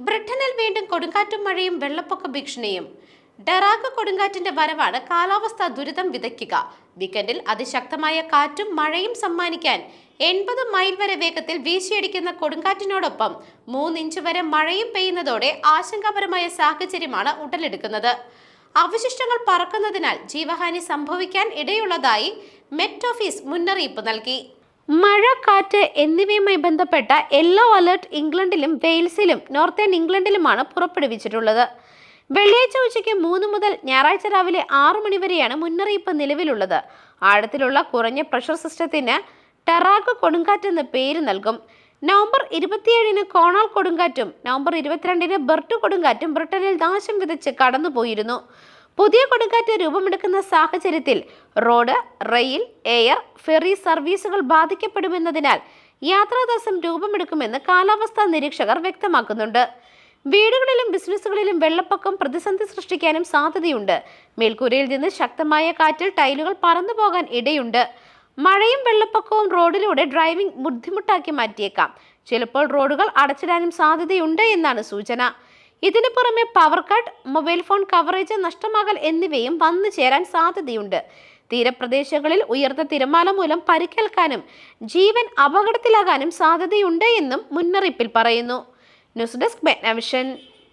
ബ്രിട്ടനിൽ വീണ്ടും കൊടുങ്കാറ്റും മഴയും വെള്ളപ്പൊക്ക ഭീഷണിയും. ഡെറാക്ക് കൊടുങ്കാറ്റിന്റെ വരവാണ് കാലാവസ്ഥാ ദുരിതം വിതയ്ക്കുക. വീക്കെൻഡിൽ അതിശക്തമായ കാറ്റും മഴയും സമ്മാനിക്കാൻ 80 മൈൽ വരെ വേഗത്തിൽ വീശിയടിക്കുന്ന കൊടുങ്കാറ്റിനോടൊപ്പം 3 ഇഞ്ച് വരെ മഴയും പെയ്യുന്നതോടെ ആശങ്കാപരമായ സാഹചര്യമാണ് ഉടലെടുക്കുന്നത്. അവശിഷ്ടങ്ങൾ പറക്കുന്നതിനാൽ ജീവഹാനി സംഭവിക്കാൻ ഇടയുള്ളതായി മെറ്റ് ഓഫീസ് മുന്നറിയിപ്പ് നൽകി. മഴ, കാറ്റ് എന്നിവയുമായി ബന്ധപ്പെട്ട യെല്ലോ അലർട്ട് ഇംഗ്ലണ്ടിലും വെയിൽസിലും നോർത്തേൺ ഇംഗ്ലണ്ടിലുമാണ് പുറപ്പെടുവിച്ചിട്ടുള്ളത്. വെള്ളിയാഴ്ച ഉച്ചയ്ക്ക് 3 മുതൽ ഞായറാഴ്ച രാവിലെ 6 മണി വരെയാണ് മുന്നറിയിപ്പ് നിലവിലുള്ളത്. ആഴത്തിലുള്ള കുറഞ്ഞ പ്രഷർ സിസ്റ്റത്തിന് ടെറാക്ക് കൊടുങ്കാറ്റ് എന്ന് പേര് നൽകും. നവംബർ 27-ന് കോണാൾ കൊടുങ്കാറ്റും നവംബർ 22-ന് ബെർട്ട് കൊടുങ്കാറ്റും ബ്രിട്ടനിൽ നാശം വിതച്ച് കടന്നുപോയിരുന്നു. പുതിയ കൊടുങ്കാറ്റ് രൂപമെടുക്കുന്ന സാഹചര്യത്തിൽ റോഡ്, റെയിൽ, എയർ, ഫെറി സർവീസുകൾ ബാധിക്കപ്പെടുമെന്നതിനാൽ യാത്രാതടസ്സം രൂപമെടുക്കുമെന്ന് കാലാവസ്ഥാ നിരീക്ഷകർ വ്യക്തമാക്കുന്നുണ്ട്. വീടുകളിലും ബിസിനസ്സുകളിലും വെള്ളപ്പൊക്കം പ്രതിസന്ധി സൃഷ്ടിക്കാനും സാധ്യതയുണ്ട്. മേൽക്കൂരയിൽ നിന്ന് ശക്തമായ കാറ്റിൽ ടൈലുകൾ പറന്നു പോകാൻ ഇടയുണ്ട്. മഴയും വെള്ളപ്പൊക്കവും റോഡിലൂടെ ഡ്രൈവിംഗ് ബുദ്ധിമുട്ടാക്കി മാറ്റിയേക്കാം. ചിലപ്പോൾ റോഡുകൾ അടച്ചിടാനും സാധ്യതയുണ്ട് എന്നാണ് സൂചന. ഇതിനു പുറമെ power cut, mobile phone coverage നഷ്ടമാകൽ എന്നിവയും വന്നു ചേരാൻ സാധ്യതയുണ്ട്. തീരപ്രദേശങ്ങളിൽ ഉയർന്ന തിരമാല മൂലം പരിക്കേൽക്കാനും ജീവൻ അപകടത്തിലാകാനും സാധ്യതയുണ്ട് എന്നും മുന്നറിയിപ്പിൽ പറയുന്നു. News desk മെഗ്നവിഷൻ.